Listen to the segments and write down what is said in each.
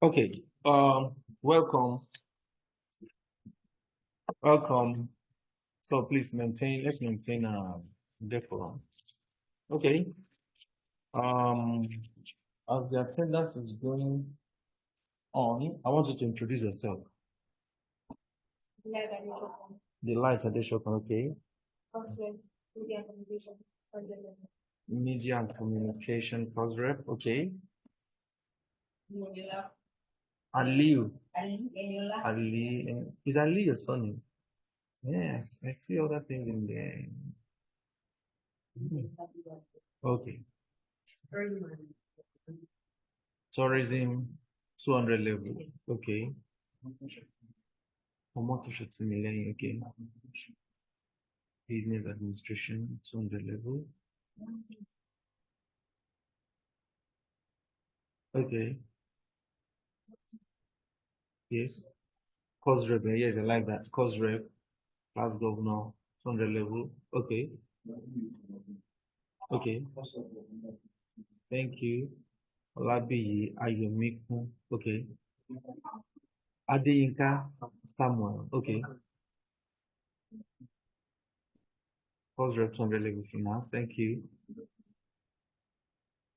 Okay. Welcome. Welcome. So please let's maintain decorum. Okay. Um, as the attendance is going on, I want you to introduce yourself. The light addition, okay. Media and communication course rep, okay. Aliu. Ali, is Ali your son? Yes, I see other things in there. Okay. Tourism, 200 level. Okay. Okay. Business administration, 200 level. Okay. Yes. Course rep. Yes, I like that. Course rep, class governor, 200 level. Okay. Okay. Thank you. Olabiyi Ayomikun. Okay. Adeyinka Samuel. Okay. Course rep, 200 level finance. Thank you.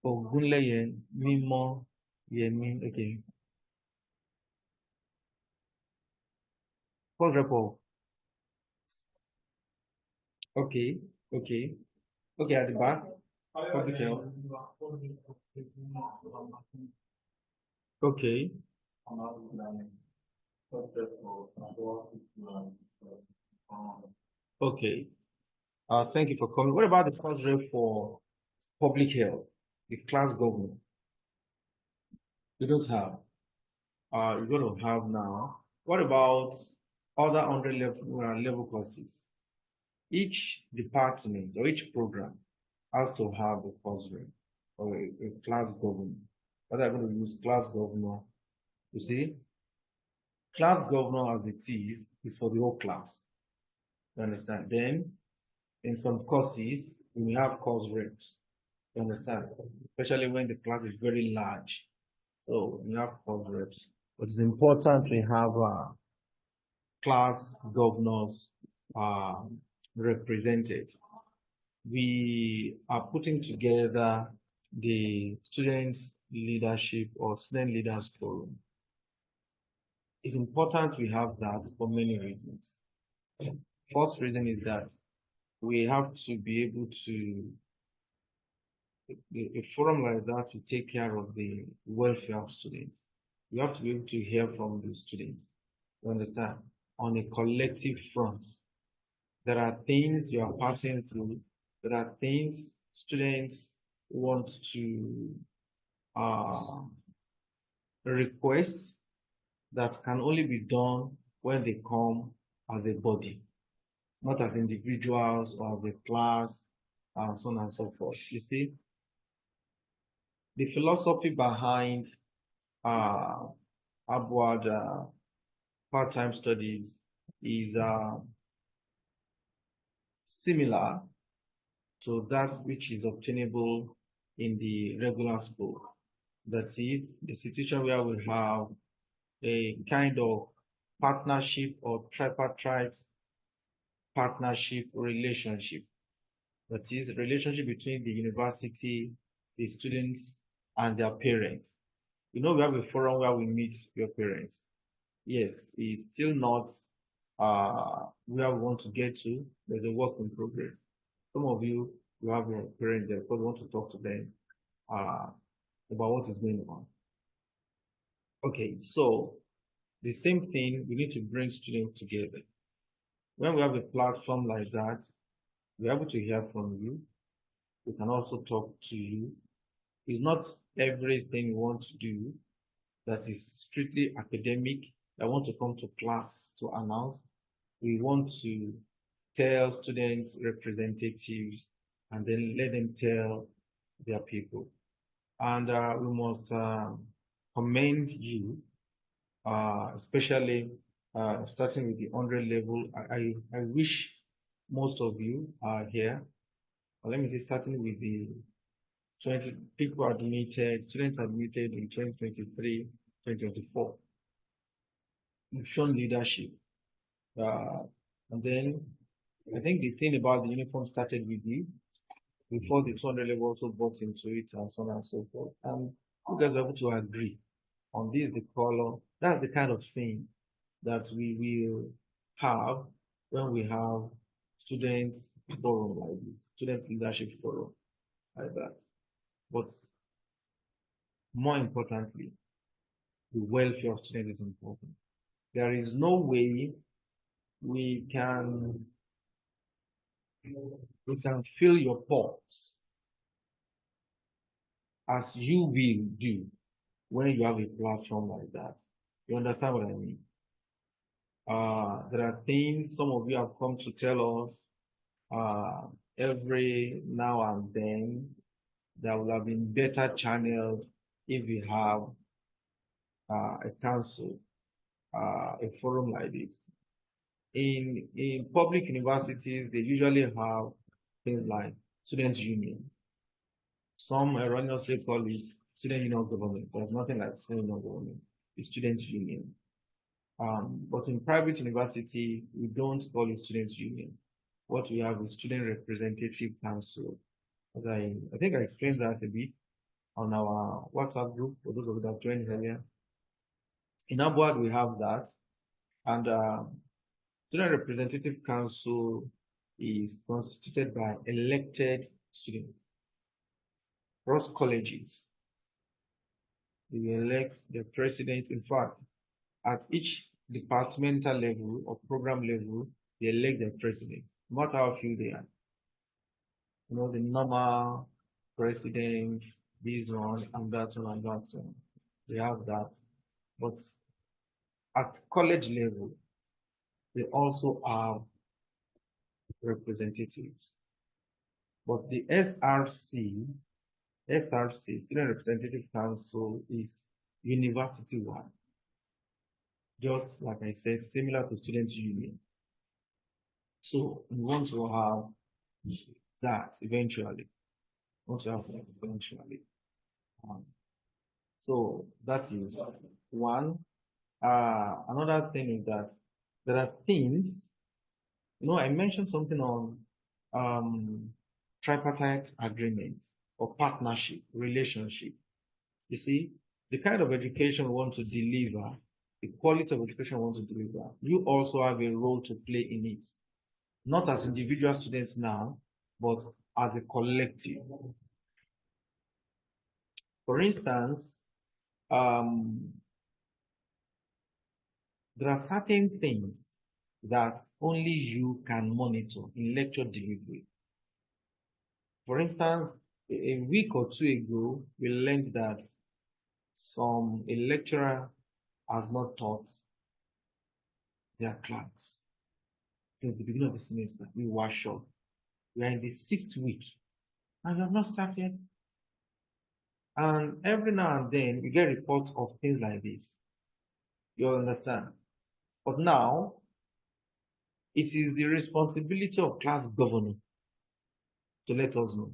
Ogunleye Mimo Yemi. Okay. Course rep. Okay. Okay. Okay, at the back. Public health. Okay. Okay. Thank you for coming. What about the course rep for public health, the class government? You don't have. You're going to have now. What about other 100 level courses? Each department or each program has to have a course rep or a class governor. But I'm going to use class governor. You see, class governor as it is for the whole class. You understand? Then in some courses, we have course reps. You understand? Especially when the class is very large. So we have course reps. But it's important we have class governors uh, represented. We are putting together the students leadership or student leaders forum. It's important we have that for many reasons. First reason is that we have to be able to a forum like that to take care of the welfare of students. You have to be able to hear from the students. You understand? On a collective front, there are things you are passing through. There are things students want to uh, request that can only be done when they come as a body, not as individuals or as a class, and so on and so forth. You see, the philosophy behind ABUAD part-time studies is similar to that which is obtainable in the regular school. That is a situation where we have a kind of partnership or tripartite partnership relationship. That is a relationship between the university, the students, and their parents. You know, we have a forum where we meet your parents. Yes, it's still not where we want to get to. There's a work in progress. Some of you, you have your parents there because you want to talk to them about what is going on. Okay, so the same thing, we need to bring students together. When we have a platform like that, we're able to hear from you. We can also talk to you. It's not everything we want to do that is strictly academic. I want to come to class to announce. We want to tell students, representatives, and then let them tell their people. And we must commend you, especially starting with the 100 level. I wish most of you are here. Let me say, starting with the 20 people admitted, students admitted in 2023, 2024. You've shown leadership. Uh, and then I think the thing about the uniform started with you before the 200 level also bought into it and so on and so forth. And you guys were able to agree on this, the color. That's the kind of thing that we will have when we have students forum like this, student leadership forum like that. But more importantly, the welfare of students is important. There is no way we can fill your pulse as you will do when you have a platform like that. You understand what I mean? There are things some of you have come to tell us uh, every now and then. There would have been better channels if we have a council, a forum like this. In public universities, they usually have things like students' union. Some erroneously call it student union government. There's nothing like student union government. It's students' union. But in private universities, we don't call it students' union. What we have is student representative council. As I think I explained that a bit on our WhatsApp group for those of you that joined earlier. In ABUAD, we have that. And Student Representative Council is constituted by elected students. Across colleges, they elect the president. In fact, at each departmental level or program level, they elect the president, no matter how few they are. You know, the normal president, this one and that one and that one. They have that. But at college level, they also have representatives. But the SRC, Student Representative Council, is university-wide. Just like I said, similar to Students' Union. So we want to have that eventually. So that is one. Another thing is that there are things, I mentioned something on tripartite agreement or partnership, relationship. You see, the kind of education we want to deliver, the quality of education we want to deliver, you also have a role to play in it. Not as individual students now, but as a collective. For instance, there are certain things that only you can monitor in lecture delivery. For instance, a week or two ago, we learned that a lecturer has not taught their class since the beginning of the semester. We were short. We are in the 6th week and we have not started. And every now and then we get reports of things like this. You understand? But now it is the responsibility of class governor to let us know.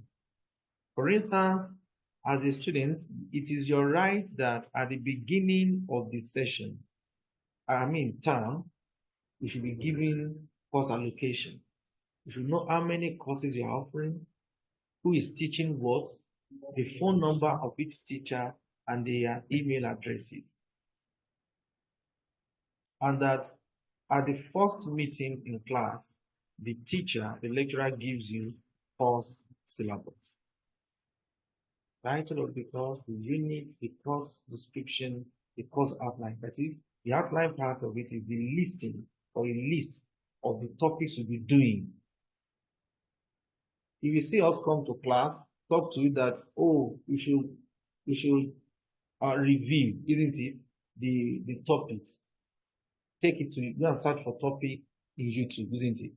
For instance, as a student, it is your right that at the beginning of the session, term, you should be given course allocation. You should know how many courses you are offering, who is teaching what, the phone number of each teacher, and their email addresses. And that at the first meeting in class, the lecturer gives you course syllabus. Title of the course, the unit, the course description, the course outline. That is, the outline part of it is the listing or a list of the topics you'll be doing. If you see us come to class, talk to you that, oh, you should review, isn't it? The topics. Take it to go and search for topic in YouTube, isn't it?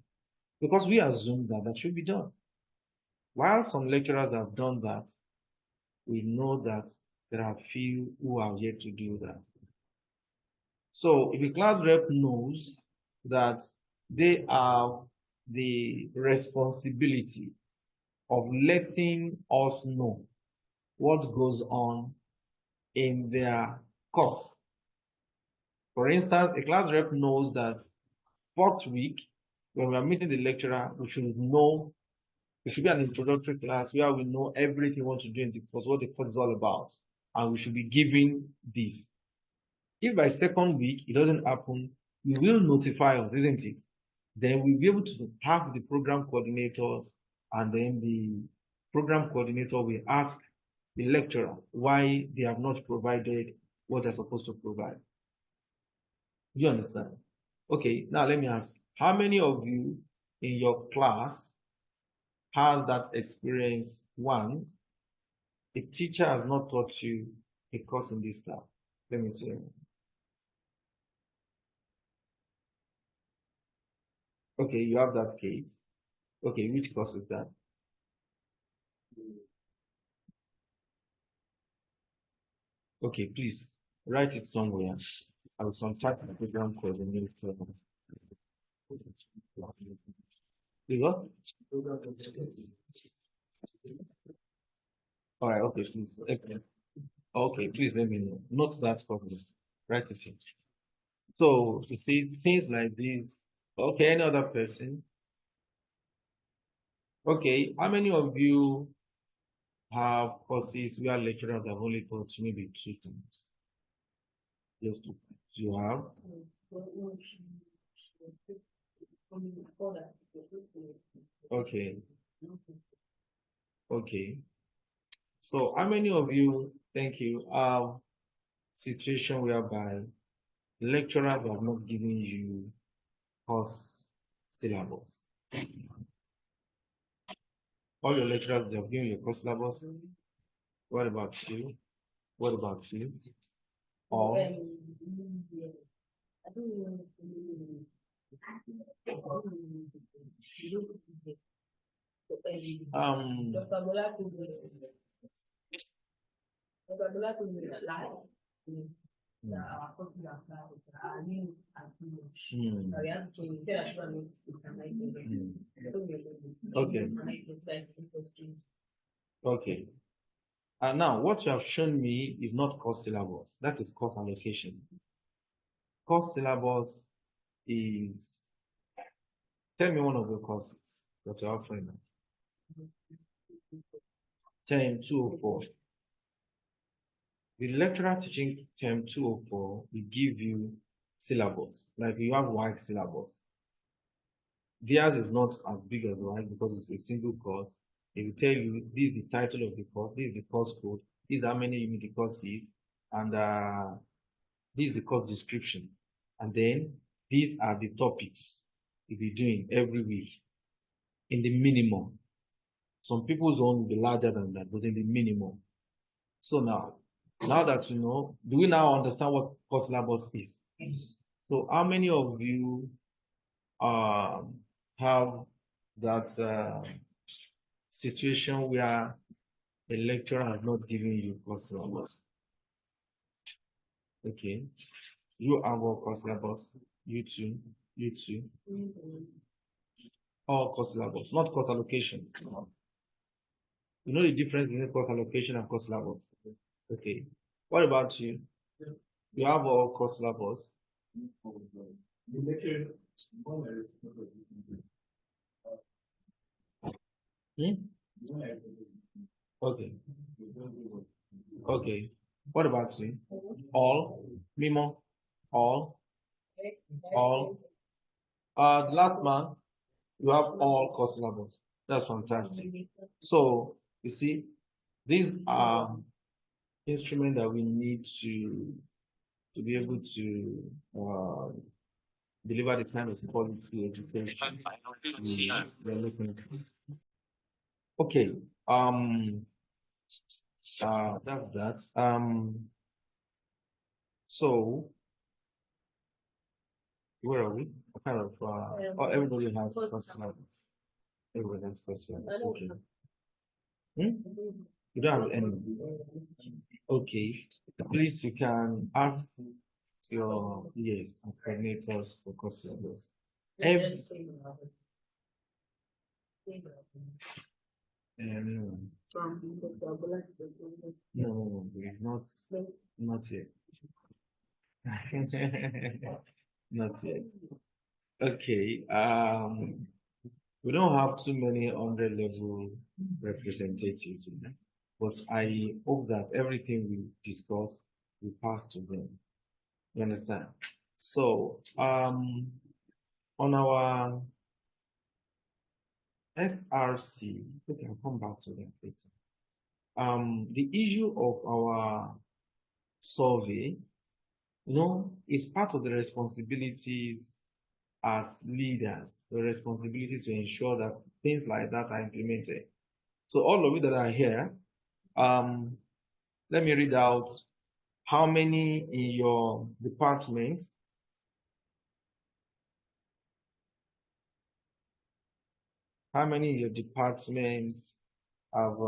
Because we assume that that should be done. While some lecturers have done that, we know that there are few who are yet to do that. So if a class rep knows that they have the responsibility of letting us know what goes on in their course. For instance, a class rep knows that first week, when we are meeting the lecturer, we should know, it should be an introductory class where we know everything we want to do in the course, what the course is all about, and we should be giving this. If by second week it doesn't happen, you will notify us, isn't it? Then we'll be able to have the program coordinators, and then the program coordinator will ask the lecturer why they have not provided what they're supposed to provide. Do you understand? Okay, now let me ask, how many of you in your class has that experience? One, a teacher has not taught you a course in this stuff. Let me see. Okay, you have that case. Okay, which course is that? Okay, please write it somewhere. I will contact the program coordinator. You got? All right, okay, please. Okay, please let me know. Not that person. Write it here. So you see things like this. Okay, any other person? Okay, how many of you have courses where lecturers have only taught you maybe 2 times? Just 2 times. You have? Okay, okay. So how many of you, thank you, have situation whereby lecturers have not given you course syllabus? All your lecturers, they have given you course syllabus. What about you? What about you? Or um okay. Okay. And now what you have shown me is not course syllabus. That is course allocation. Course syllabus is, tell me one of the courses that you're offering now. Term 204. The lecturer teaching term 204 will give you syllabus, like you have WAEC syllabus. Theirs is not as big as WAEC because it's a single course. It will tell you this is the title of the course, this is the course code, this is how many unit the course is, and this is the course description. And then these are the topics you'll be doing every week in the minimum. Some people's own will be larger than that, but in the minimum. So now that you know, do we now understand what course syllabus is? So how many of you have that situation where a lecturer has not given you course syllabus? Okay, you have all course syllabus. You too. You too. All course syllabus, not course allocation. You know the difference between course allocation and course syllabus. Okay. What about you? You have all course syllabus. Hmm? Okay. Okay. What about you? All? Mimo? All? All? The last man, you have all course syllabus. That's fantastic. So, you see, these are instruments that we need to be able to deliver the kind of quality education we're looking for. Okay. That's that. So where are we? What kind of oh, everybody has personal. Everybody has personal. Okay. Hmm? You don't have any. Okay. Please, you can ask your yes and coordinators for customers. Every, No, no, it's not yet. Not yet. Okay. We don't have too many 100 level representatives in there, but I hope that everything we discuss will pass to them. You understand? So, on our SRC, we can come back to that later. The issue of our survey, is part of the responsibilities as leaders, the responsibility to ensure that things like that are implemented. So all of you that are here, let me read out how many in your departments. How many in your departments have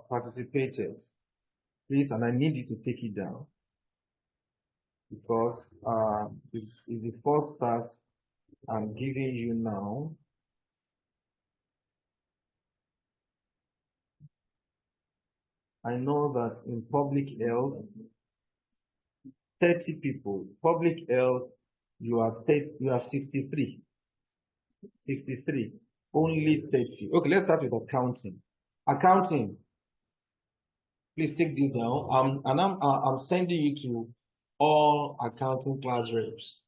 participated? Please, and I need you to take it down because it's the first task I'm giving you now. I know that in public health, 30 people. Public health, you are 63. 63. Only 30. Okay, let's start with accounting. Accounting. Please take this down. And I'm sending you to all accounting class reps.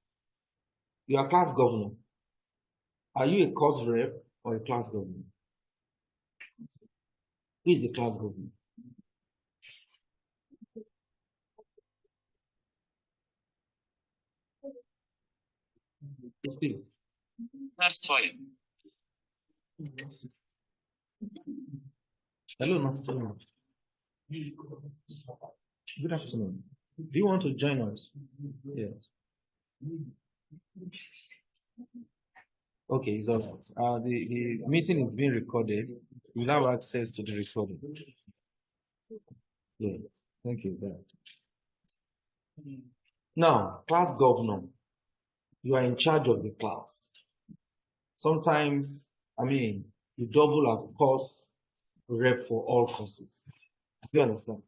You are class governor. Are you a course rep or a class governor? Who is the class governor? Still. That's fine. Hello, Master. Good afternoon. Do you want to join us? Yes. Okay, it's all right. The meeting is being recorded. You'll have access to the recording. Yes, thank you. Now, class governor, you are in charge of the class. Sometimes, you double as course rep for all courses. Do you understand?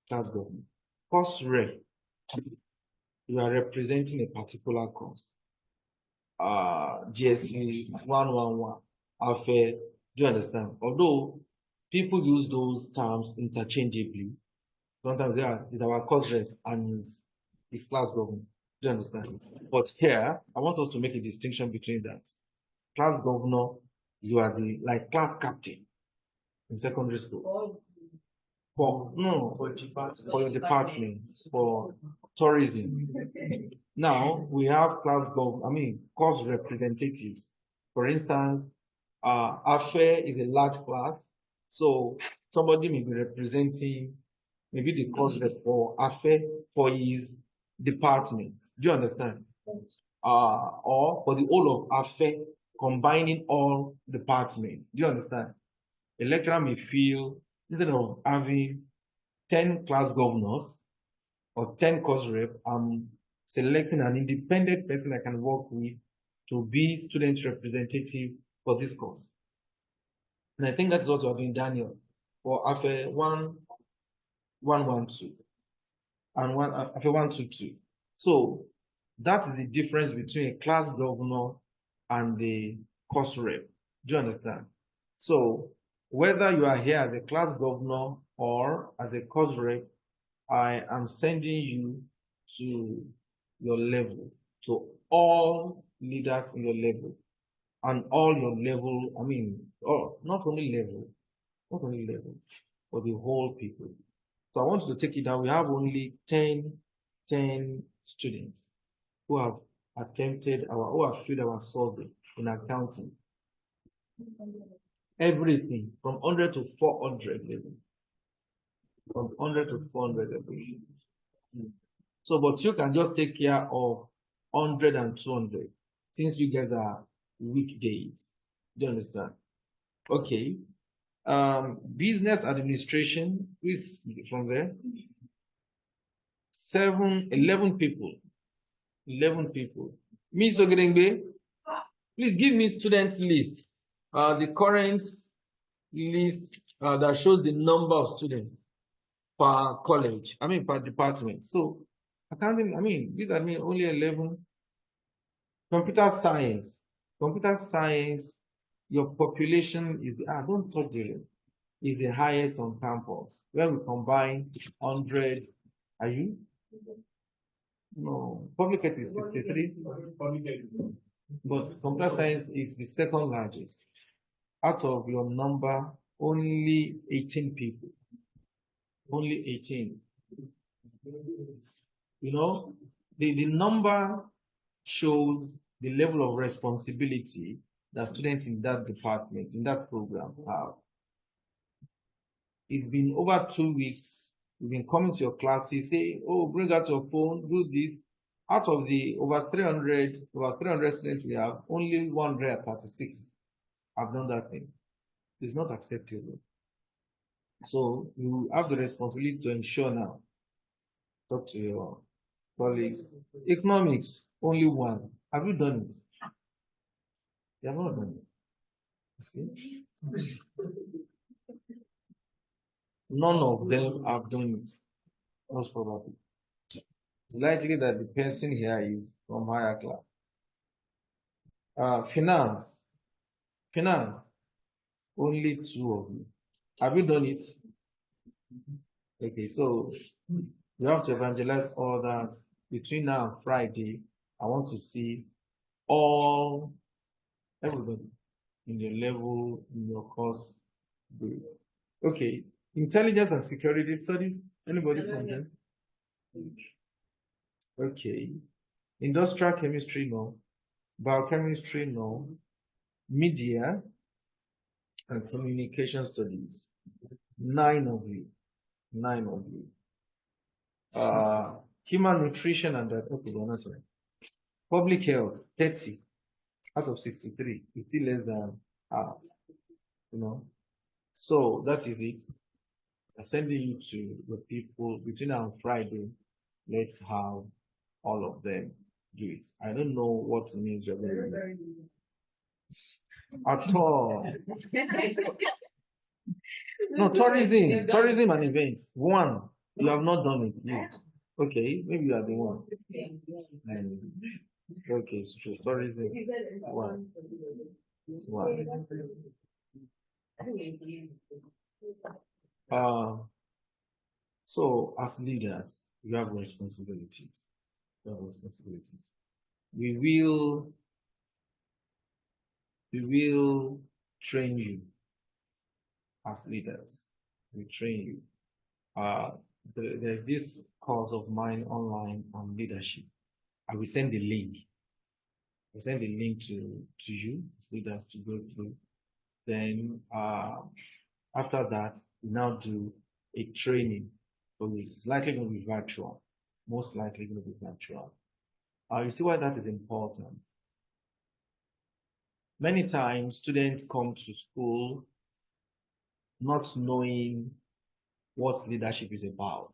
Class governor. Course rep, you are representing a particular course. GST 111, affair. Do you understand? Although people use those terms interchangeably, sometimes it's our course rep and it's class governor. Do you understand? But here, I want us to make a distinction between that. Class governor, you are the class captain in secondary school. For your department, for tourism. Now we have course representatives. For instance, affair is a large class, so somebody may be representing maybe the course rep for affair for his department. Do you understand? Or for the whole of affair, combining all departments. Do you understand? A lecturer may feel instead of having 10 class governors or 10 course rep, I'm selecting an independent person I can work with to be student representative for this course. And I think that's what we're doing, Daniel, for AFE 112 and AFE 122. So that is the difference between a class governor and the course rep. Do you understand? So whether you are here as a class governor or as a course rep, I am sending you to your level, to all leaders in your level, and all your level, not only level, but the whole people. So I want you to take it down. We have only 10 students who have who have filled our survey in accounting. Everything from 100 to 400 level. From 100 to 400 level. So, but you can just take care of 100 and 200 since you guys are weekdays. Do you understand? Okay. Business administration is from there. 11 people. 11 people. Miss Ogedengbe, Please give me student list. The current list that shows the number of students per college, per department. So accounting, these are only 11. Computer science. Computer science, your population is, don't touch the, is the highest on campus. Where we combine 100, are you? No, public health is 63. But computer science is the second largest. Out of your number, only 18 people. Only 18. You know, the number shows the level of responsibility that students in that department, in that program have. It's been over 2 weeks. We've been coming to your classes, say, oh, bring out your phone, do this. Out of the over 300 students we have, only 136 have done that thing. It's not acceptable. So you have the responsibility to ensure now. Talk to your colleagues. Economics, only one. Have you done it? You have not done it. See? None of them have done it. Most probably. It's likely that the person here is from higher class. Finance. Finance. Only 2 of you. Have you done it? Okay, so you have to evangelize others. Between now and Friday, I want to see everybody in your level, in your course. Okay, intelligence and security studies. Anybody from them? Okay. Industrial chemistry, no. Biochemistry, no. Media and communication studies. 9 of you. 9 of you. Human nutrition and that. Okay, they're not right. Public health, 30 out of 63. It's still less than half. You know. So that is it. I'm sending you to the people between now and Friday. Let's have all of them do it. I don't know what means you're going to at all. No, tourism and events. One, you have not done it yet. Okay, maybe you are the one. Okay, it's true. Tourism. One. So as leaders, you have responsibilities. You have responsibilities. We will train you as leaders. We train you. There's this course of mine online on leadership. I will send the link. I'll send the link to you as leaders to go through. Then after that, we now do a training. So it's likely going to be virtual. Most likely going to be virtual. You see why that is important. Many times students come to school not knowing what leadership is about.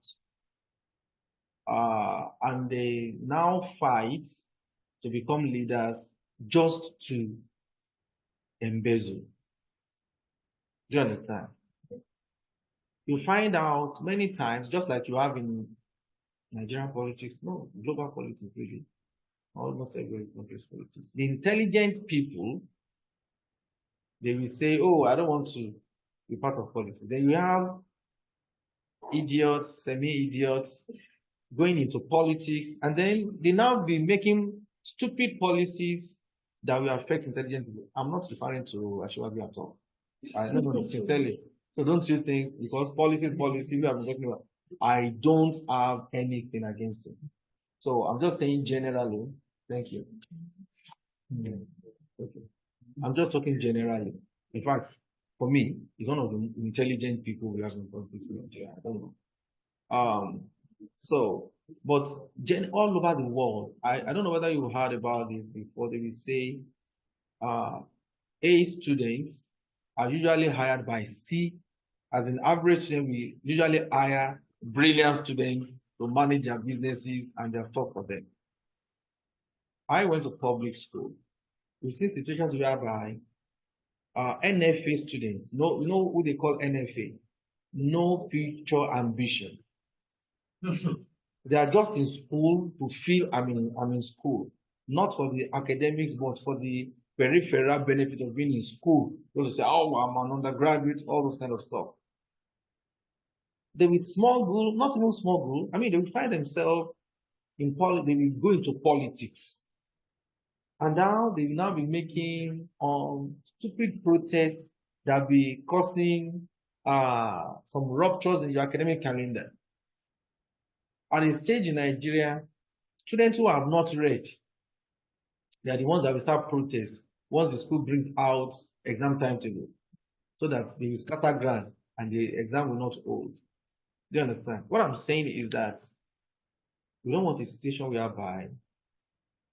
And they now fight to become leaders just to embezzle. Do you understand? You find out many times, just like you have in Nigerian politics, no, global politics really, almost every country's politics. The intelligent people, they will say, oh, I don't want to be part of politics. Then you have idiots, semi-idiots, going into politics, and then they now be making stupid policies that will affect intelligent people. I'm not referring to Ashwabi at all. I don't know, sincerely. So don't you think, because policy, we have been talking about, I don't have anything against it. So I'm just saying generally, thank you. Okay. I'm just talking generally. In fact, for me, he's one of the intelligent people we have in politics in Nigeria. I don't know. So, but all over the world, I don't know whether you heard about this before. They will say A students are usually hired by C. As an average student, we usually hire brilliant students to manage their businesses and their stuff for them. I went to public school. We've seen situations whereby NFA students, no, you know who they call NFA? No future ambition. They are just in school to feel I'm in school, not for the academics, but for the peripheral benefit of being in school. They say, oh, I'm an undergraduate, all those kind of stuff. They will small goal, not even small goal. I mean, they will find themselves in they will go into politics. And now they will now be making stupid protests that be causing some ruptures in your academic calendar. At a stage in Nigeria, students who have not read, they are the ones that will start protests once the school brings out exam timetable, so that they will scatter ground and the exam will not hold. Do you understand? What I'm saying is that we don't want a situation whereby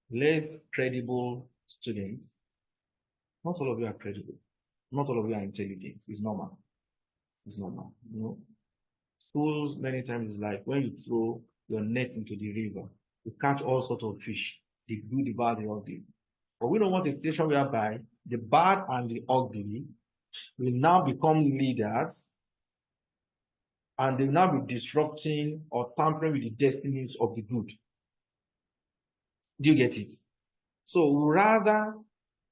less credible students, not all of you are credible, not all of you are intelligent. It's normal. It's normal. You know, schools many times is like when you throw your net into the river, you catch all sorts of fish, the good, the bad, the ugly. But we don't want a situation whereby the bad and the ugly will now become leaders and they will now be disrupting or tampering with the destinies of the good. Do you get it? So rather,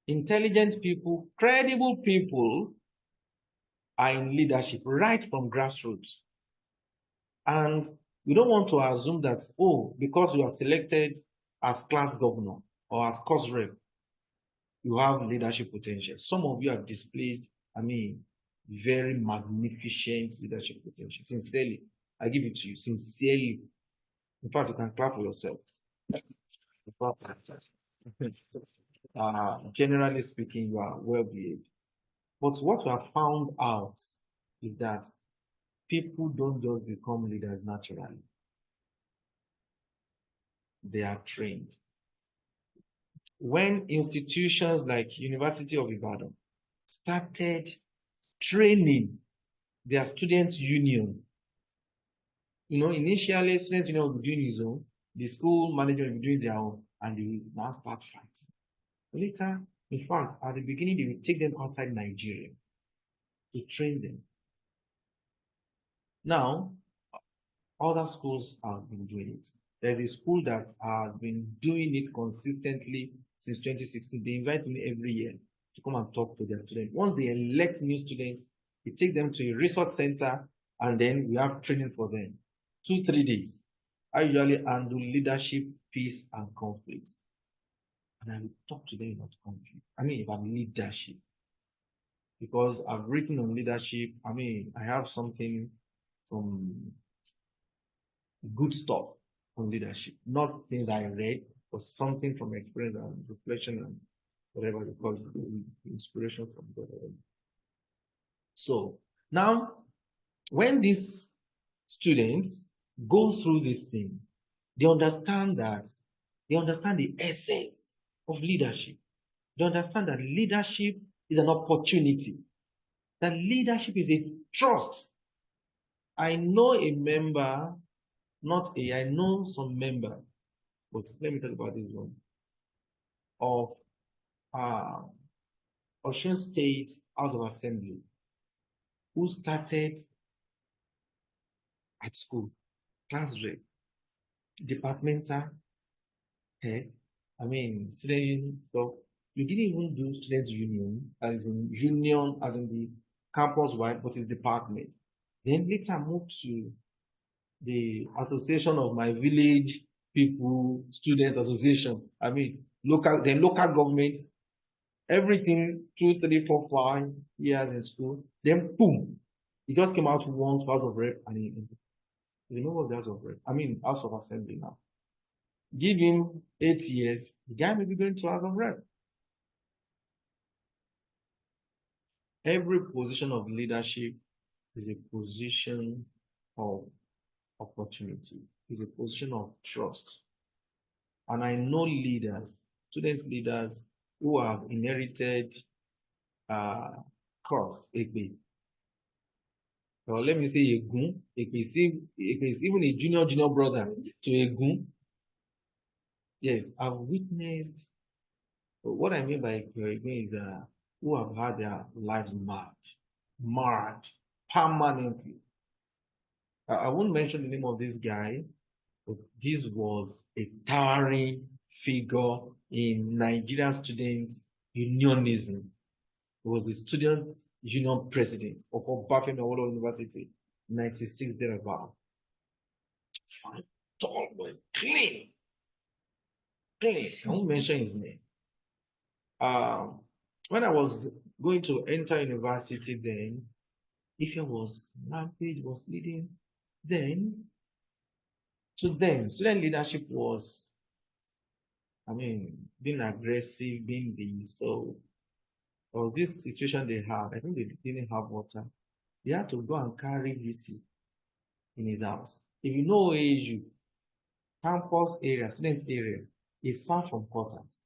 intelligent people, credible people are in leadership right from grassroots. And we don't want to assume that, oh, because you are selected as class governor or as course rep, you have leadership potential. Some of you have displayed, very magnificent leadership potential. Sincerely, I give it to you. Sincerely. In fact, you can clap for yourself. Generally speaking, you are well behaved. But what we have found out is that people don't just become leaders naturally. They are trained. When institutions like University of Ibadan started training their student union, initially student union will be doing his own, the school management will be doing their own, and they will now start fights. Later, in fact, at the beginning, they will take them outside Nigeria to train them. Now, other schools have been doing it. There's a school that has been doing it consistently since 2016. They invite me every year to come and talk to their students. Once they elect new students, we take them to a resource center and then we have training for them. 2-3 days. I usually handle leadership, peace, and conflict. And I will talk to them about conflict. About leadership. Because I've written on leadership. I have some good stuff on leadership. Not things I read, but something from experience and reflection and whatever you call it, inspiration from God. So now, when these students go through this thing, they understand the essence of leadership. They understand that leadership is an opportunity. That leadership is a trust. I know a member, I know some members, but let me talk about this one, of Osun State House of Assembly, who started at school, class rep, departmental head, student stuff. You didn't even do student union, as in the campus wide, but it's department. Then later moved to the association of my village people, students association. Local government, everything 2, 3, 4, 5 years in school. Then boom, he just came out once House of Rep, and he's a member of the House of Rep. House of Assembly now. Give him 8 years, the guy may be going to House of Rep. Every position of leadership is a position of opportunity, is a position of trust. And I know leaders, student leaders, who have inherited course, Ekpe. Or let me say Egun. Ekpe is even a junior brother to Egun. Yes, I've witnessed But what I mean by Caribbean is who have had their lives marred permanently. I won't mention the name of this guy, but this was a towering figure in Nigerian students' unionism. He was the student union president of Obafemi Awolowo University, 96 thereabout. Fine, tall boy, clean, clean. I won't mention his name. Um, when I was going to enter university then, if I was rampage was leading, then to them, student leadership was, I mean, being aggressive, being the so or this situation they had, I think they didn't have water. They had to go and carry VC in his house. If you know AU, campus area, student area, is far from quarters.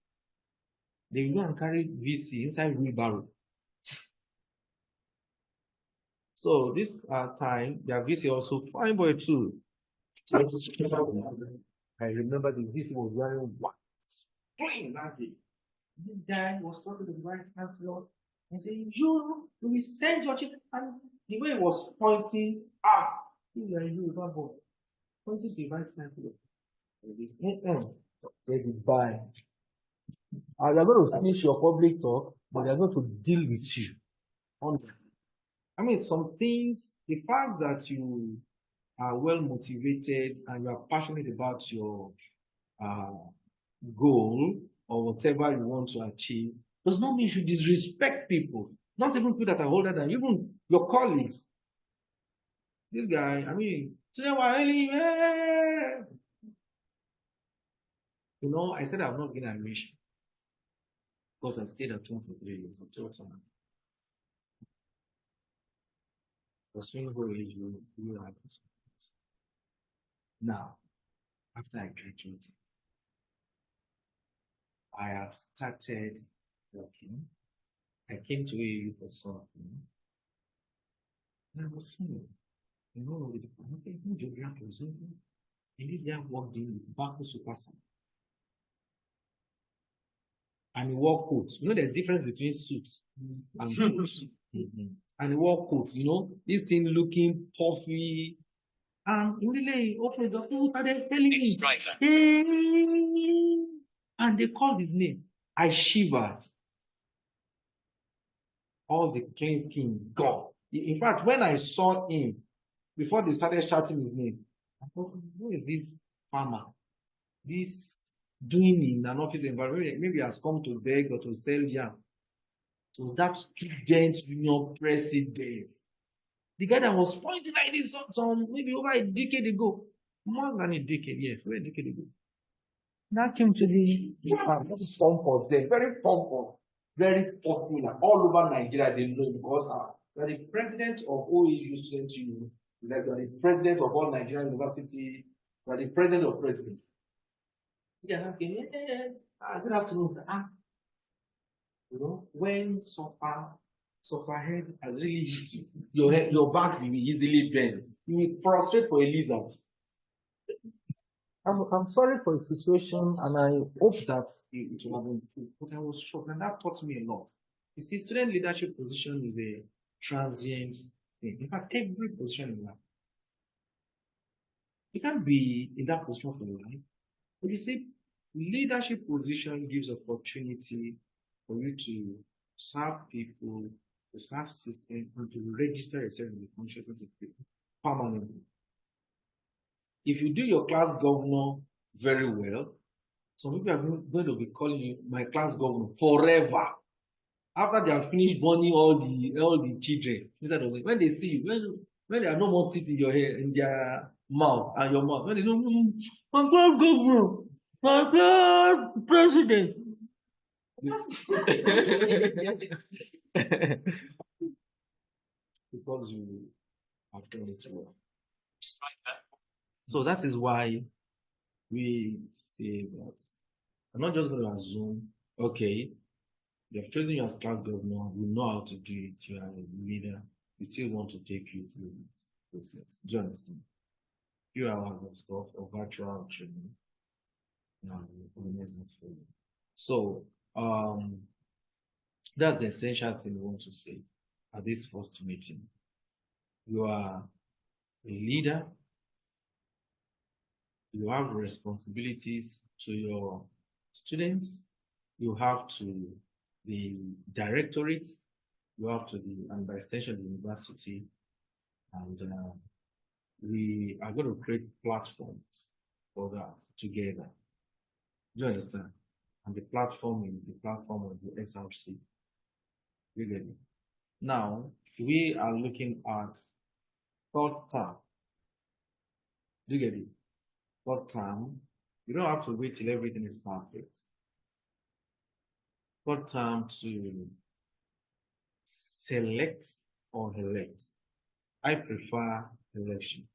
They will go and carry VC inside wheelbarrow. So this time, their VC also fine boy too. I remember the VC was wearing white, clean that day. This guy was talking to the vice chancellor and saying, "You will send your children." And the way he was pointing, you are you, boy, pointing to the vice chancellor. They say, there's a buy. You're going to finish your public talk, but they're going to deal with you. I mean, some things, the fact that you are well motivated and you are passionate about your uh, goal or whatever you want to achieve does not mean you should disrespect people, not even people that are older than you, even your colleagues. This guy, I mean, today you know, I said I've not been admission because I stayed at home for 3 years. I told someone, pursuing whole age, you have this. Now, after I graduated, I have started working. I came to AU for something. And I was saying, you know, with the who geography was over. And this guy walked in with Baku Supasa. And he wore coats. You know, there's difference between suits and coats. And he wore coats, you know, this thing looking puffy. And immediately, okay, the people started telling me, hey, and they called his name. I shivered. All the clean skin gone. In fact, when I saw him, before they started shouting his name, I thought, who is this farmer? This doing in an office environment? Maybe he has come to beg or to sell jam. It was that student union president. The guy that was pointing like this some maybe over a decade ago. More than a decade, yes, over a decade ago. Now came to the pompous then, very pompous, very popular. All over Nigeria, they know because you are the president of OAU Student Union, you are the president of all Nigerian University, you are the president of presidents. Yeah, good afternoon, sir. You know, when suffer head has really hit you, your back will be easily bent. You will prostrate for a lizard. I'm sorry for the situation, and I hope that it will have improved. But I was shocked, and that taught me a lot. You see, student leadership position is a transient thing. In fact, every position in life, you can't be in that position for life. But you see, leadership position gives opportunity for you to serve people, to serve system, and to register yourself in the consciousness of people permanently. If you do your class governor very well, some people are going to be calling you my class governor forever. After they have finished burning all the children inside of it, when they see you, when there are no more teeth in your hair, in their mouth and your mouth, when they know my class governor, my class president. Because you have done it well. So that is why we say that I'm not just going to assume, okay, you have chosen you as class governor, you know how to do it, you are a leader, we still want to take you through this process. Do you understand? Few hours of stuff or virtual training. No, for you. So That's the essential thing we want to say at this first meeting. You are a leader. You have responsibilities to your students. You have to the directorate. You have to the, and by extension, the university. And we are going to create platforms for that together. Do you understand? And the platform is the platform of the SRC. You get it? Now, we are looking at third term. Do you get it? Third term, you don't have to wait till everything is perfect. Third term to select or elect. I prefer election.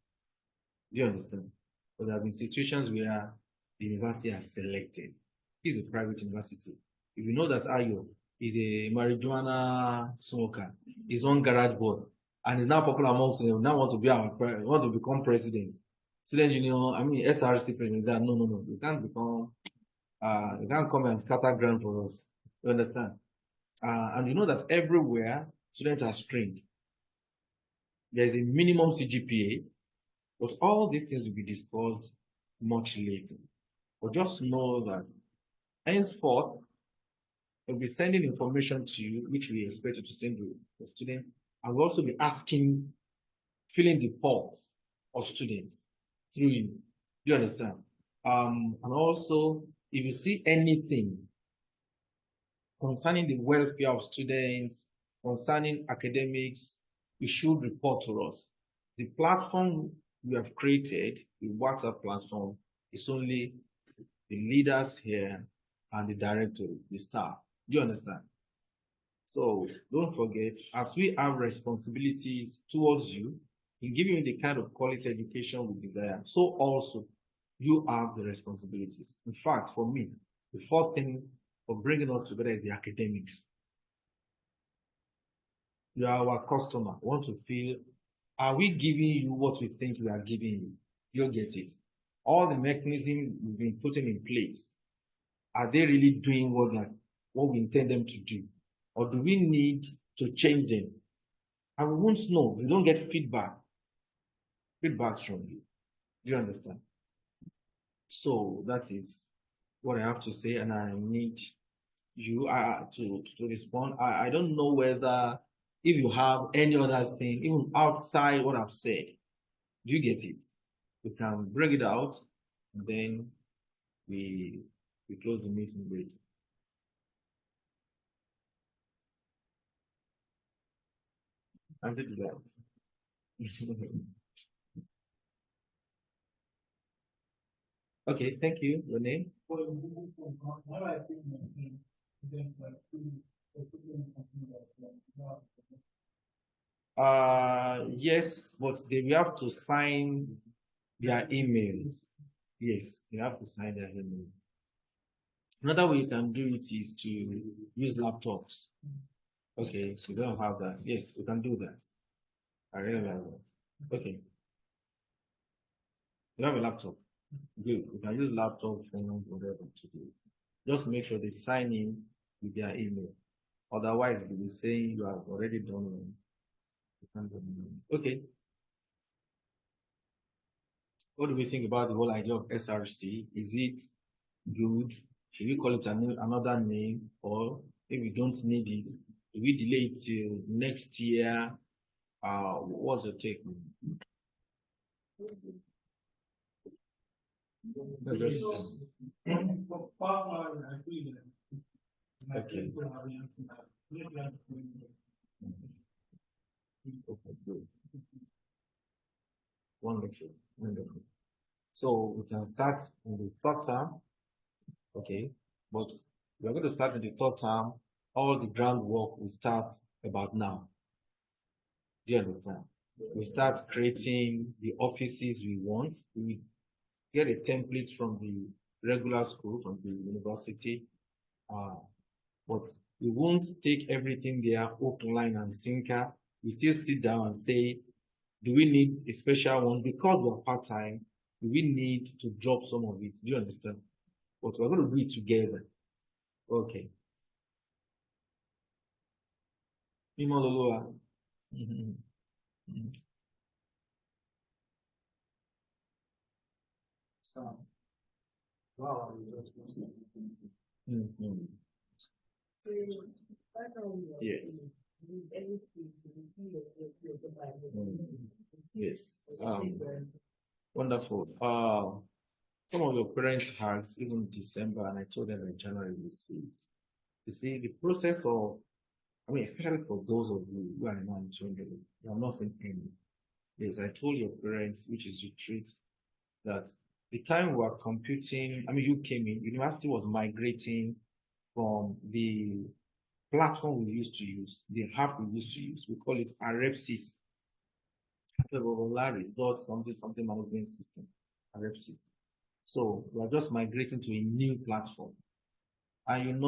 Do you understand? But there have been situations where the university has selected. It's a private university. If you know that Ayo is a marijuana smoker, he's on garage board, and is now popular amongst them, now want to be want to become president. Student union, I mean SRC president, that no, you can't become, you can't come and scatter ground for us. You understand? And you know that everywhere students are screened. There's a minimum CGPA, but all these things will be discussed much later. But just know that henceforth, we'll be sending information to you, which we expect you to send to the student, and we'll also be asking, filling the pulse of students through you. Do you understand? And also, if you see anything concerning the welfare of students, concerning academics, you should report to us. The platform we have created, the WhatsApp platform, is only the leaders here and the director, the staff. Do you understand? So don't forget, as we have responsibilities towards you in giving you the kind of quality education we desire, so also you have the responsibilities. In fact, for me, the first thing for bringing us together is the academics. You are our customer. We want to feel, are we giving you what we think we are giving you? You'll get it. All the mechanisms we've been putting in place, are they really doing what we intend them to do? Or do we need to change them? And we won't know. We don't get feedback from you. Do you understand? So that is what I have to say, and I need you to respond. I don't know whether if you have any other thing, even outside what I've said, do you get it? We can bring it out, and then we close the meeting with. And it is that. Okay, thank you. Your name? Yes, but they will have to sign their emails. Yes, they have to sign their emails. Another way you can do it is to use laptops. Okay, so you don't have that. Yes, we can do that. I really like that. Okay, you have a laptop. Good. You can use laptop, phone, whatever to do it. Just make sure they sign in with their email. Otherwise, they will say you have already done one. Okay. What do we think about the whole idea of SRC? Is it good? Should we call it another name, or if we don't need it, do we delay it till next year? What's your take? Okay. Okay, good. Wonderful, wonderful. So we can start in the third term, okay? But we are going to start in the third term. All the groundwork will start about now. Do you understand? We start creating the offices we want. We get a template from the regular school, from the university, but we won't take everything there, hook, line, and sinker. We still sit down and say, do we need a special one? Because we're part-time, do we need to drop some of it? Do you understand? But we're going to do it together. Okay. Imololua. Mhm. Mhm. So, wow, Mhm. Yes. Mm. Yes. Wonderful. Some of your parents has even December, and I told them in January we see it. You see, the process of, I mean, especially for those of you who are now in children, you have not seen any. Yes, I told your parents, which is the truth, that the time we were computing, I mean, you came in, university was migrating from the platform we used to use, the app we used to use. We call it RFCs, Result something management system, RFCs. So we're just migrating to a new platform. And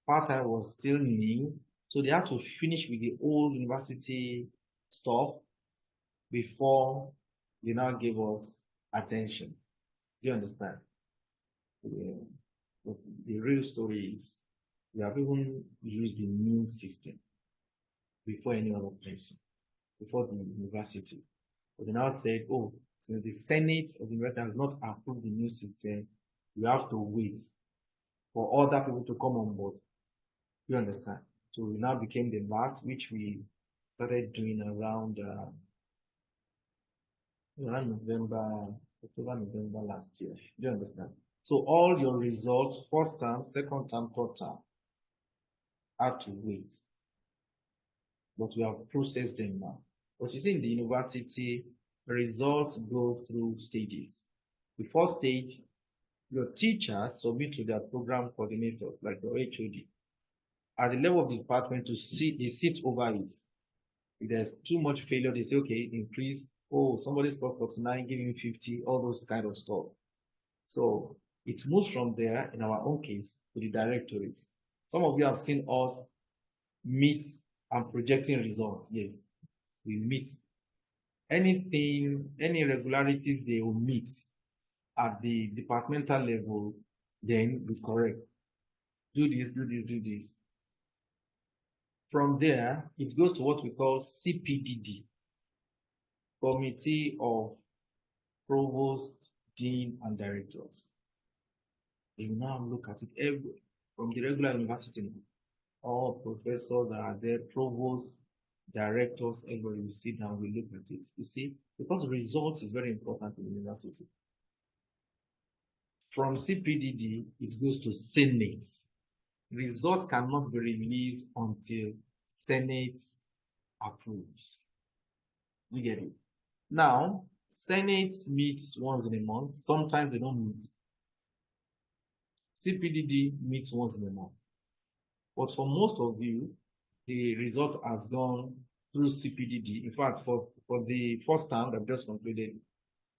part-time was still new. So they had to finish with the old university stuff before they now gave us attention. Do you understand? Yeah. But the real story is we have even used the new system before any other person, before the university. But they now said, oh, since the Senate of the university has not approved the new system, we have to wait for other people to come on board. You understand? So we now became the last, which we started doing around November, October, November last year. Do you understand? So all your results, first term, second term, third term, have to wait. But we have processed them now. But you see, in the university, results go through stages. The first stage, your teachers submit to their program coordinators, like your HOD, at the level of the department to see, they sit over it. If there's too much failure, they say, okay, increase. Oh, somebody scored 49, give him 50, all those kind of stuff. So it moves from there, in our own case, to the directorate. Some of you have seen us meet and projecting results. Yes, we meet. Anything, any irregularities they will meet at the departmental level, then we correct. Do this, do this, do this. From there, it goes to what we call CPDD, Committee of Provost, Dean, and Directors. They will now look at it from the regular university. All professors that are there, provosts, directors, everybody will sit down, we look at it. You see, because results is very important in the university. From CPDD, it goes to Senate. Results cannot be released until Senate approves. You get it? Now, Senate meets once in a month. Sometimes they don't meet. CPDD meets once in a month. But for most of you, the result has gone through CPDD. In fact, for the first term that I've just concluded,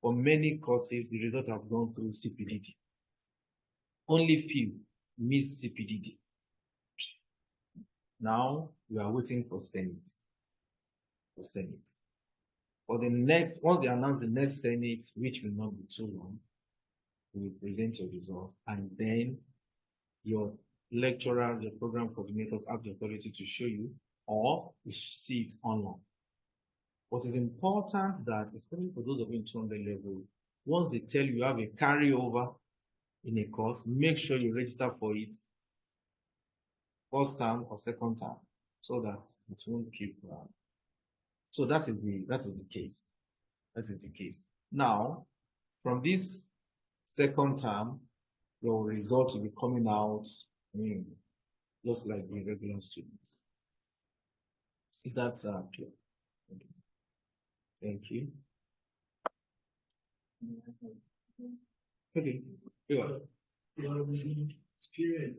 for many courses, the result have gone through CPDD. Only few missed CPDD. Now we are waiting for Senate. For the next, once they announce the next Senate, which will not be too long, we will present your results, and then your lecturers, your program coordinators have the authority to show you, or you see it online. What is important that, especially for those of you in 200 level, once they tell you have a carryover in a course, make sure you register for it first term or second term, so that it won't keep. So that is the case. That is the case. Now, from this second term, your results will be coming out, just like the regular students. Is that clear? Thank you. Okay. Yeah. Experience,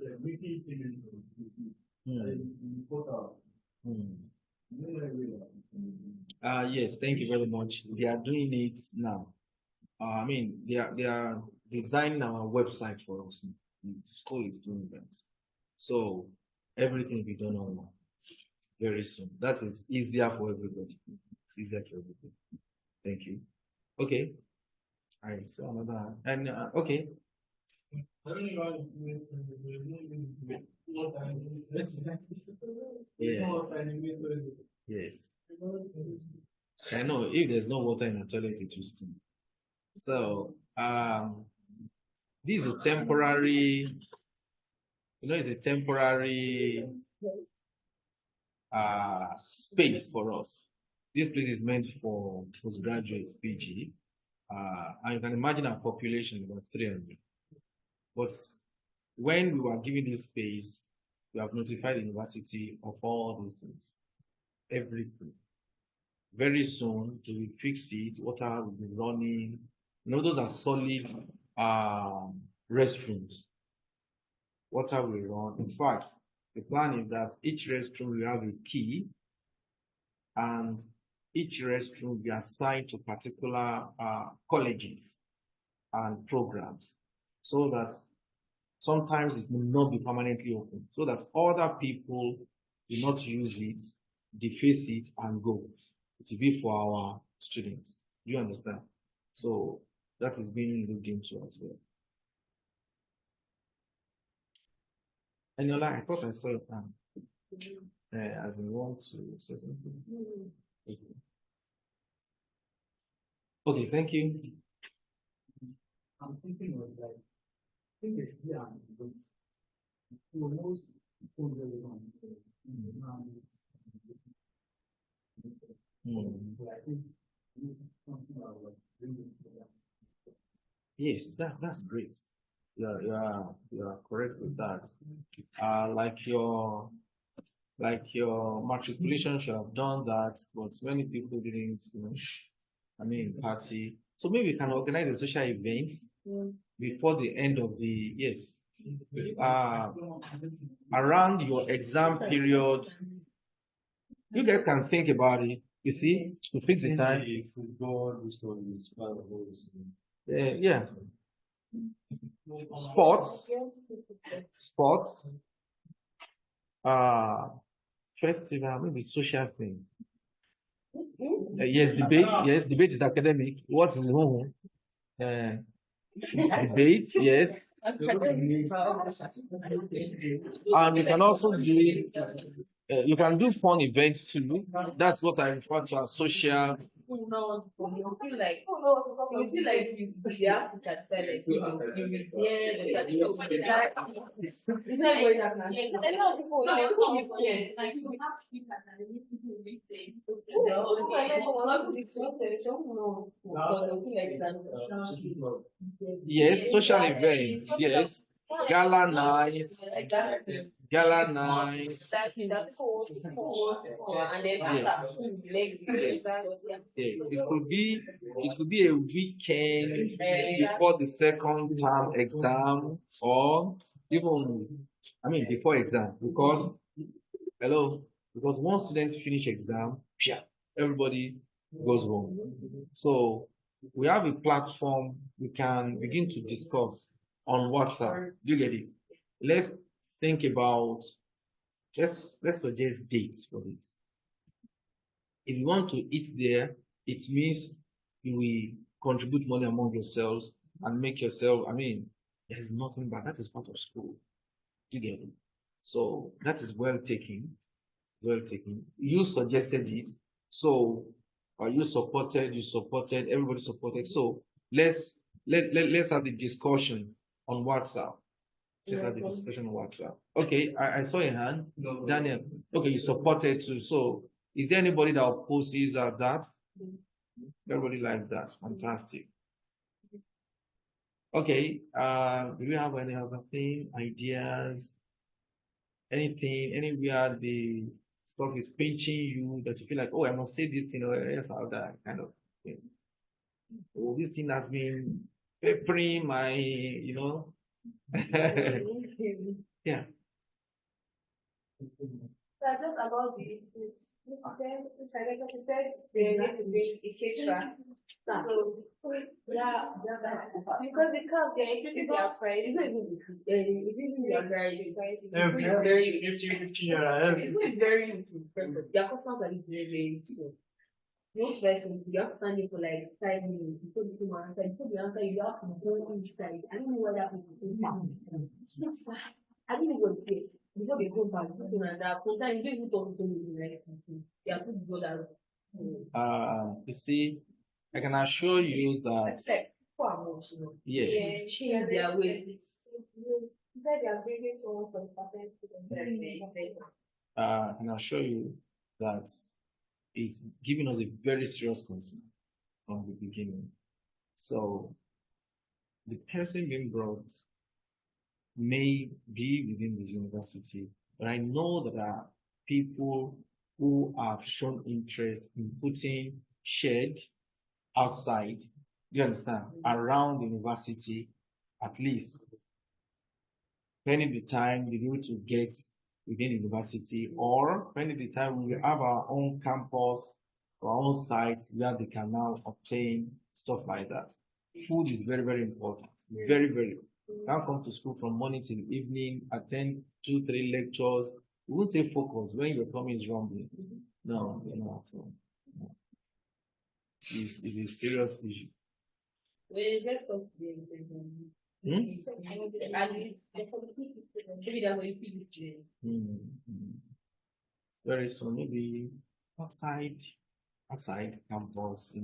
Yes, thank you very much. They are doing it now. I mean, they are designing our website for us. The school is doing that. So everything will be done online very soon. That is easier for everybody. It's easier for everybody. Thank you. Okay. I saw another. And okay. Yes. Yes. I know if there's no water in the toilet, it will stink. So, this is a temporary, it's a temporary space for us. This place is meant for postgraduate PG. And you can imagine our population about 300. But when we were given this space, we have notified the university of all these things, everything. Very soon, they will fix it, water will be running. Those are solid restrooms. Water will run. In fact, the plan is that each restroom will have a key, and each restroom will be assigned to particular colleges and programs, so that sometimes it will not be permanently open, so that other people will not use it, deface it, and go. It will be for our students. Do you understand? So that is being looked into as well. Eniola, I thought I saw your hand. As in want to say something. Okay, thank you. I'm thinking of like, I think it's yeah, it's almost Yes, that's great. You're correct with that. Like your matriculation should have done that, but many people didn't, party. So maybe we can organize a social event before the end of the yes. Around your exam period, you guys can think about it. You see, to fix the time. Yeah. Sports, festival, maybe social thing. Yes, debate. Yes, debate is academic. What is wrong? Debate, yes. And you can also do you can do fun events too. That's what I refer to as social. No, you feel like you have to satisfy like you yeah, it's not going that much. A lot of people like you have speakers and people will be saying yes, social events, yes. Gala nights, gala nights. Yes, it could be a weekend before the second term exam, or even before exam, because once students finish exam, everybody goes home. So we have a platform we can begin to discuss on WhatsApp. Do you get it? Let's think about let's suggest dates for this. If you want to eat there, it means you will contribute money among yourselves and make yourself, there's nothing bad. That is part of school. You get it? So that is well taken. Well taken. You suggested it. So you supported, everybody supported. So let's have the discussion on WhatsApp. Let's have the discussion on WhatsApp. Okay, I saw your hand. Daniel. Okay, you supported too. So is there anybody that opposes that? Everybody likes that. Fantastic. Okay, do we have any other thing, ideas? Anything, anywhere the stuff is pinching you that you feel like, oh, I must say this thing or else I'll die, kind of thing. Oh, this thing has been peppering my, yeah. So just about the system, like you said, they need to bring a caterer. So yeah, because the cost they increase their price. It's not even their price. It's very it's very their customers are very most person you have to stand in for like 5 minutes before the people answer. Before the answer, you have to go inside. I don't know what that is. I didn't even care. before they go back, that sometimes you don't even talk to me like they are put together. You see, I can assure you that Except for emotional. yes, Change their way. You said they are bringing someone for the perfect I can assure you that it's giving us a very serious concern from the beginning. So the person being brought may be within this university, but I know that there are people who have shown interest in putting shed outside, you understand, around the university, at least pending the time we need to get within the university, or pending the time we have our own campus, our own sites where they can now obtain stuff like that. Food is very, very important. Very, very. You can't come to school from morning till evening, attend 2, 3 lectures. You won't stay focused when your tummy is rumbling. No, you're not at all. No. It's a serious issue. Very soon, maybe outside campus,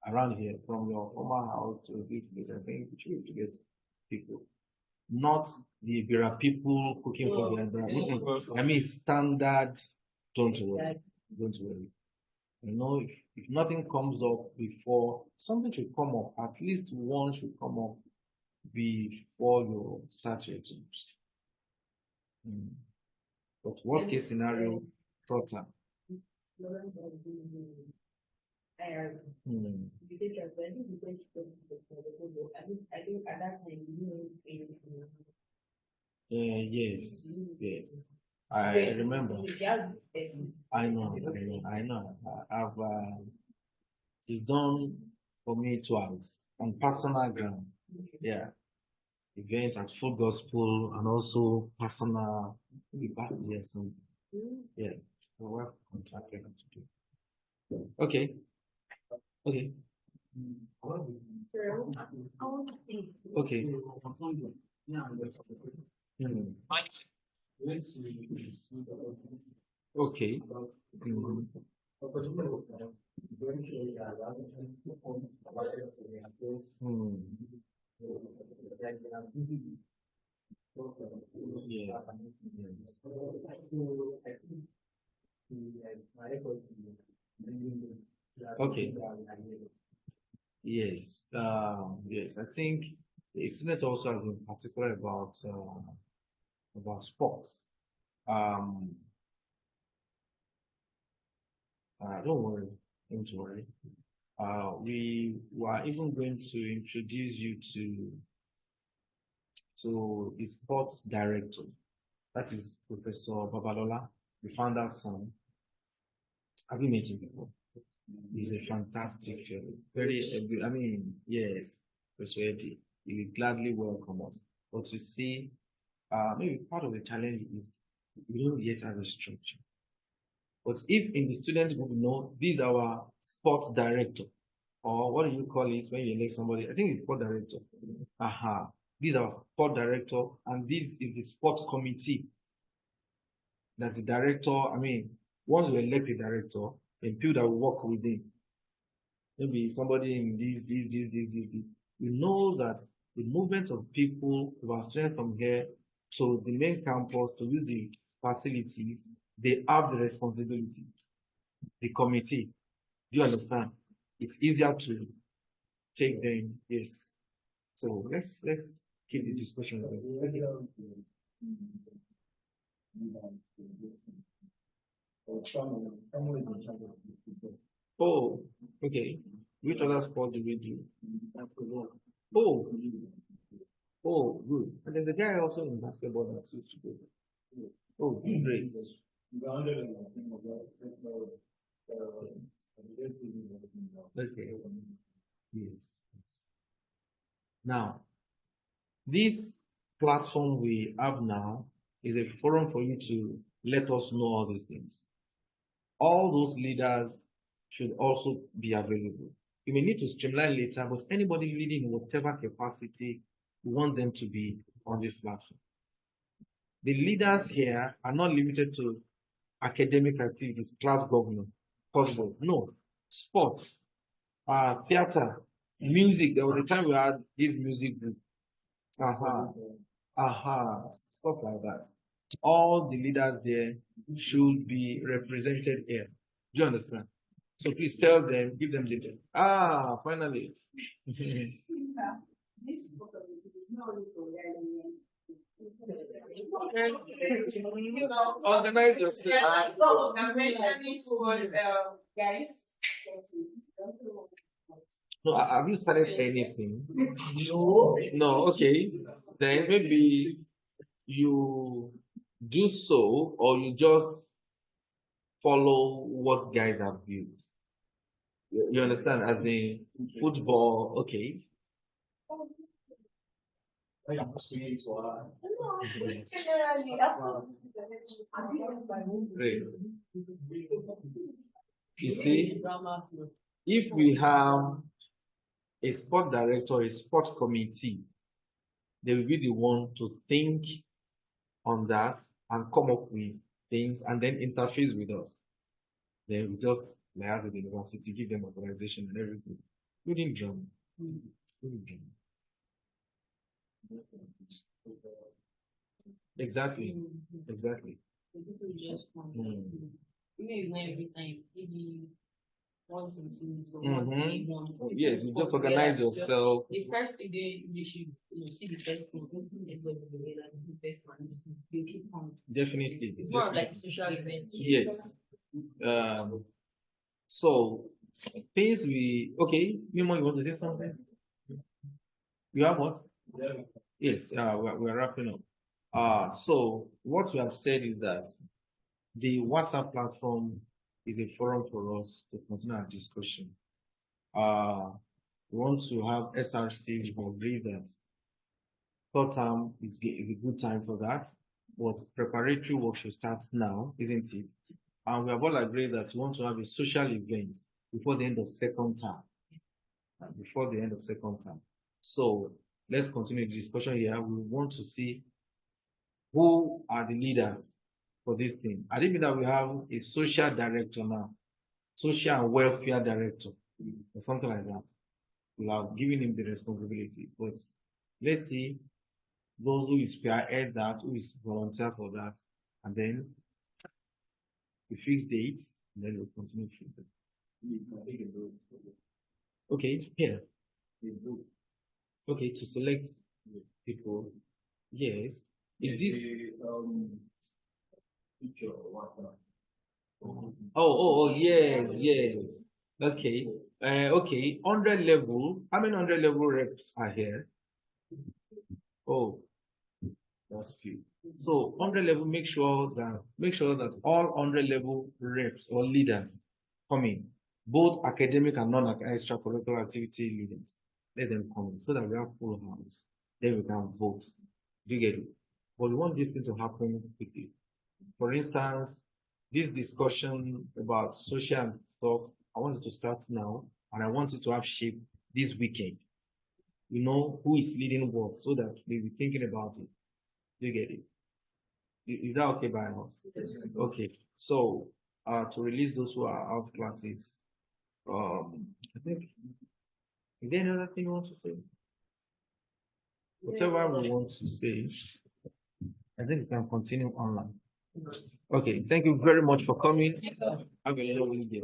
around here, from your former house to this place, I think we should be able to get people. Not the Ibera people cooking for their Ibera. I mean, standard, don't worry. Don't worry. If nothing comes up before, something should come up. At least one should come up before you start your exams. But worst case scenario, short term. Yes, yes. I remember. I know. I've it's done for me twice on personal ground. Yeah. Event at Full Gospel and also personal birthday or something. Yeah. My wife contracted her to do. Okay. Okay. Okay. Okay. Yeah. Yes. Okay. Yes. Yes. I think the student also has been particular about sports. Um, don't worry. Don't worry. We were even going to introduce you to the sports director. That is Professor Babalola, the founder's son. Have you met him before? He's a fantastic fellow. Yes, persuaded. He will gladly welcome us. But you see, maybe part of the challenge is we don't yet have a structure. But if in the student group, this is our sports director, or what do you call it when you elect somebody? I think it's sport director. This is our sport director, and this is the sports committee that the director, once you elect a director, then people that will work with him, maybe somebody in this. You know that the movement of people who are straying from here to the main campus to use the facilities, they have the responsibility. The committee. Do you understand? It's easier to take them, yes. So let's keep the discussion going. Oh, okay. Which other sport do we do? Oh, good. And there's a guy also in basketball that used to go. Oh, great. Okay. Yes. Now, this platform we have now is a forum for you to let us know all these things. All those leaders should also be available. You may need to streamline later, but anybody leading in whatever capacity, we want them to be on this platform. the leaders here are not limited to academic activities, class government, cultural. No, sports, theater, music. There was a time we had this music group. Stuff like that. All the leaders there should be represented here. Do you understand? So please tell them, give them the finally. Organize yourself. Guys. No, have you started anything? No, okay. Then maybe you do so, or you just follow what guys have built. You understand? As in football, okay. Great. You see, if we have a sport director, a sport committee, they will be the one to think on that and come up with things and then interface with us. Then we just, like as a university, give them organization and everything. Including drama. Exactly. Exactly. Yes, you just organize yourself. The first thing they should see the first thing. You keep on. Definitely. It's more of like a social event. Yes. So things okay, Mimo, you want to say something? You have what? Yeah. Yes, we're wrapping up. So what we have said is that the WhatsApp platform is a forum for us to continue our discussion. We want to have SRC. We agree that third term is a good time for that, but preparatory work should start now, isn't it? And we have all agreed that we want to have a social event before the end of second term. Before the end of second term. So let's continue the discussion here. We want to see who are the leaders for this thing. I think that we have a social director now, social and welfare director, or something like that. We have given him the responsibility, but let's see those who spearhead that, who is volunteer for that, and then we fix dates, and then we'll continue from there. Okay, here. Okay, to select people. Yes. Is this yes. Okay. Okay. 100 level. How many 100 level reps are here? Oh, that's few. So 100 level, make sure that all 100 level reps or leaders come in, both academic and non-extracurricular activity leaders. Let them come in so that we have full house. Then we can vote. Do you get it? But we want this thing to happen quickly. For instance, this discussion about social stuff, I want it to start now, and I want it to have shape this weekend. You know who is leading what, so that they'll be thinking about it. Do you get it? Is that okay by us? Yes. Okay. So to release those who are out of classes, I think, is there another thing you want to say? Whatever we want to say, I think we can continue online. Okay, thank you very much for coming. Have a lovely day.